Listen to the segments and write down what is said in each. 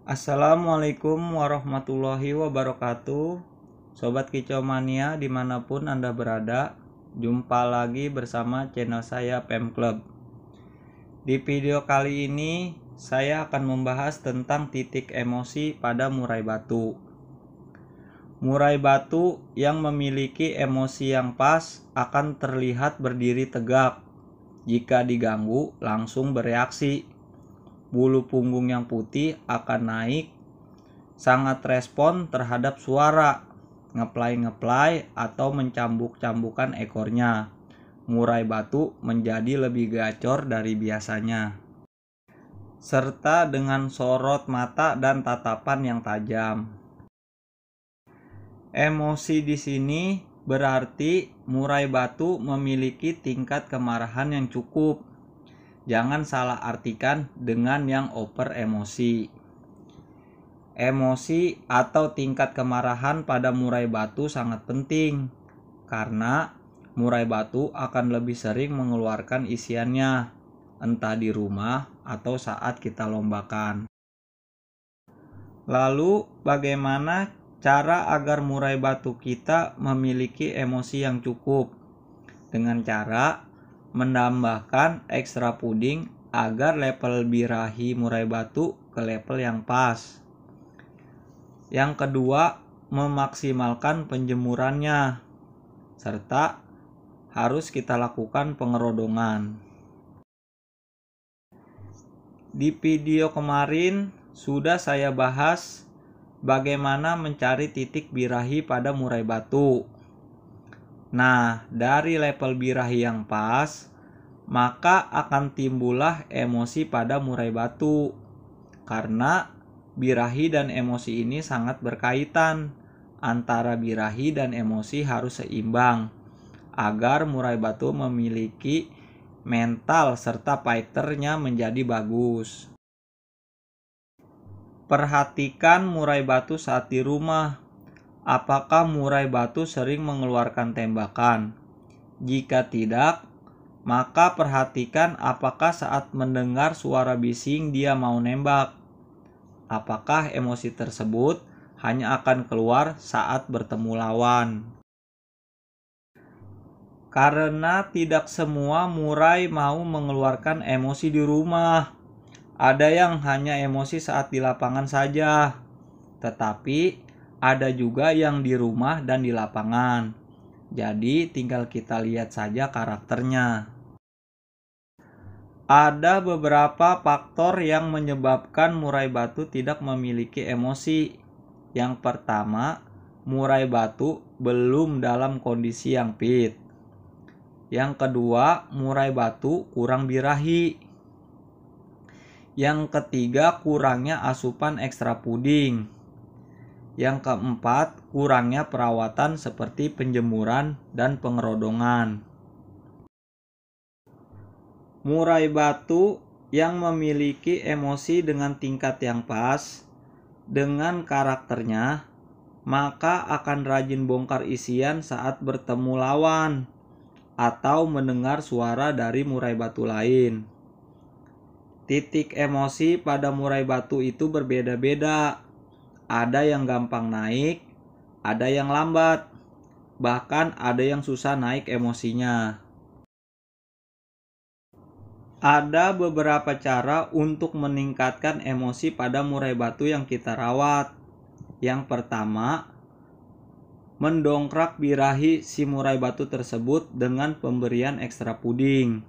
Assalamualaikum warahmatullahi wabarakatuh. Sobat Kicau Mania dimanapun Anda berada, jumpa lagi bersama channel saya PM Club. Di video kali ini saya akan membahas tentang titik emosi pada murai batu. Murai batu yang memiliki emosi yang pas akan terlihat berdiri tegak. Jika diganggu langsung bereaksi. Bulu punggung yang putih akan naik, sangat respon terhadap suara, ngeplay atau mencambuk-cambukan ekornya. Murai batu menjadi lebih gacor dari biasanya, serta dengan sorot mata dan tatapan yang tajam. Emosi di sini berarti murai batu memiliki tingkat kemarahan yang cukup. Jangan salah artikan dengan yang over emosi. Emosi atau tingkat kemarahan pada murai batu sangat penting, karena murai batu akan lebih sering mengeluarkan isiannya, entah di rumah atau saat kita lombakan. Lalu bagaimana cara agar murai batu kita memiliki emosi yang cukup? Dengan cara menambahkan ekstra puding agar level birahi murai batu ke level yang pas. Yang kedua, memaksimalkan penjemurannya, serta harus kita lakukan pengerodongan. Di video kemarin sudah saya bahas bagaimana mencari titik birahi pada murai batu. Nah, dari level birahi yang pas, maka akan timbullah emosi pada murai batu. Karena birahi dan emosi ini sangat berkaitan. Antara birahi dan emosi harus seimbang, agar murai batu memiliki mental serta fighternya menjadi bagus. Perhatikan murai batu saat di rumah. Apakah murai batu sering mengeluarkan tembakan? Jika tidak, maka perhatikan apakah saat mendengar suara bising dia mau nembak. Apakah emosi tersebut hanya akan keluar saat bertemu lawan? Karena tidak semua murai mau mengeluarkan emosi di rumah. Ada yang hanya emosi saat di lapangan saja. Tetapi ada juga yang di rumah dan di lapangan. Jadi tinggal kita lihat saja karakternya. Ada beberapa faktor yang menyebabkan murai batu tidak memiliki emosi. Yang pertama, murai batu belum dalam kondisi yang fit. Yang kedua, murai batu kurang birahi. Yang ketiga, kurangnya asupan ekstra puding. Yang keempat, kurangnya perawatan seperti penjemuran dan pengerodongan. Murai batu yang memiliki emosi dengan tingkat yang pas dengan karakternya, maka akan rajin bongkar isian saat bertemu lawan atau mendengar suara dari murai batu lain. Titik emosi pada murai batu itu berbeda-beda. Ada yang gampang naik, ada yang lambat, bahkan ada yang susah naik emosinya. Ada beberapa cara untuk meningkatkan emosi pada murai batu yang kita rawat. Yang pertama, mendongkrak birahi si murai batu tersebut dengan pemberian ekstra puding.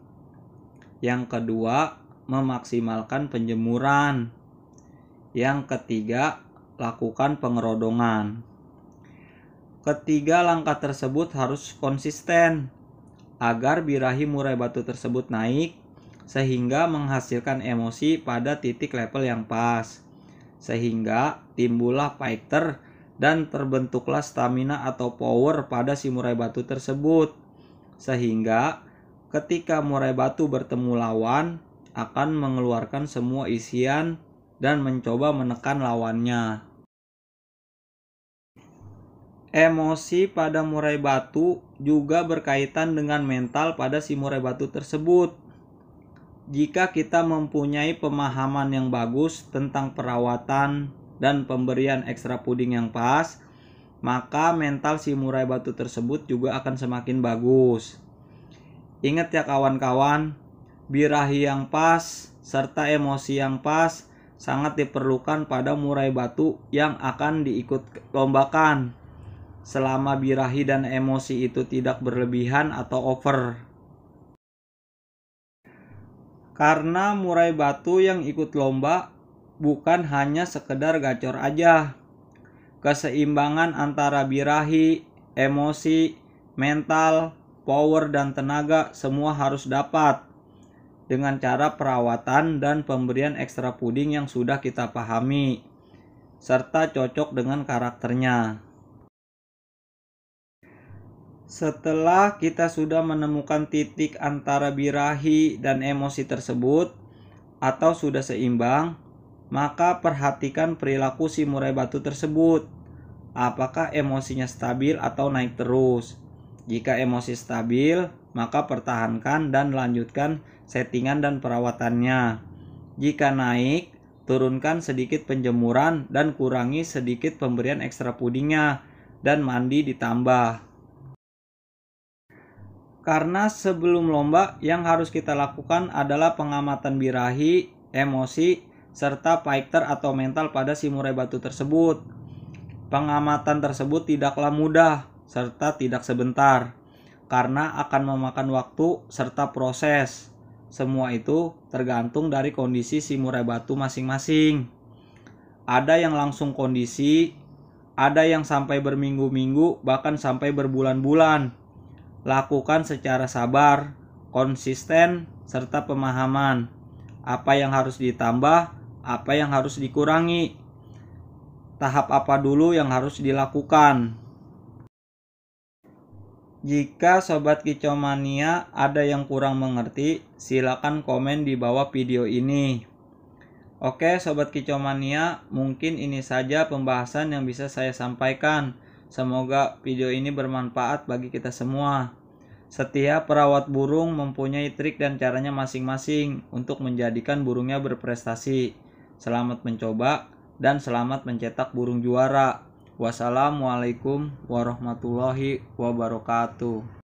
Yang kedua, memaksimalkan penjemuran. Yang ketiga, lakukan pengerodongan. Ketiga langkah tersebut harus konsisten agar birahi murai batu tersebut naik sehingga menghasilkan emosi pada titik level yang pas, sehingga timbullah fighter dan terbentuklah stamina atau power pada si murai batu tersebut, sehingga ketika murai batu bertemu lawan akan mengeluarkan semua isian dan mencoba menekan lawannya. Emosi pada murai batu juga berkaitan dengan mental pada si murai batu tersebut. Jika kita mempunyai pemahaman yang bagus tentang perawatan dan pemberian ekstra puding yang pas, maka mental si murai batu tersebut juga akan semakin bagus. Ingat ya kawan-kawan, birahi yang pas serta emosi yang pas sangat diperlukan pada murai batu yang akan diikut lombakan, selama birahi dan emosi itu tidak berlebihan atau over. Karena murai batu yang ikut lomba bukan hanya sekedar gacor aja. Keseimbangan antara birahi, emosi, mental, power, dan tenaga semua harus dapat dengan cara perawatan dan pemberian ekstra puding yang sudah kita pahami, serta cocok dengan karakternya. Setelah kita sudah menemukan titik antara birahi dan emosi tersebut atau sudah seimbang, maka perhatikan perilaku si murai batu tersebut. Apakah emosinya stabil atau naik terus? Jika emosi stabil, maka pertahankan dan lanjutkan settingan dan perawatannya. Jika naik, turunkan sedikit penjemuran dan kurangi sedikit pemberian ekstra pudingnya dan mandi ditambah. Karena sebelum lomba yang harus kita lakukan adalah pengamatan birahi, emosi, serta fighter atau mental pada si murai batu tersebut. Pengamatan tersebut tidaklah mudah serta tidak sebentar, karena akan memakan waktu serta proses. Semua itu tergantung dari kondisi si murai batu masing-masing. Ada yang langsung kondisi, ada yang sampai berminggu-minggu, bahkan sampai berbulan-bulan. Lakukan secara sabar, konsisten, serta pemahaman. Apa yang harus ditambah, apa yang harus dikurangi. Tahap apa dulu yang harus dilakukan. Jika Sobat Kicau Mania ada yang kurang mengerti, silakan komen di bawah video ini. Oke Sobat Kicau Mania, mungkin ini saja pembahasan yang bisa saya sampaikan. Semoga video ini bermanfaat bagi kita semua. Setiap perawat burung mempunyai trik dan caranya masing-masing untuk menjadikan burungnya berprestasi. Selamat mencoba dan selamat mencetak burung juara. Wassalamualaikum warahmatullahi wabarakatuh.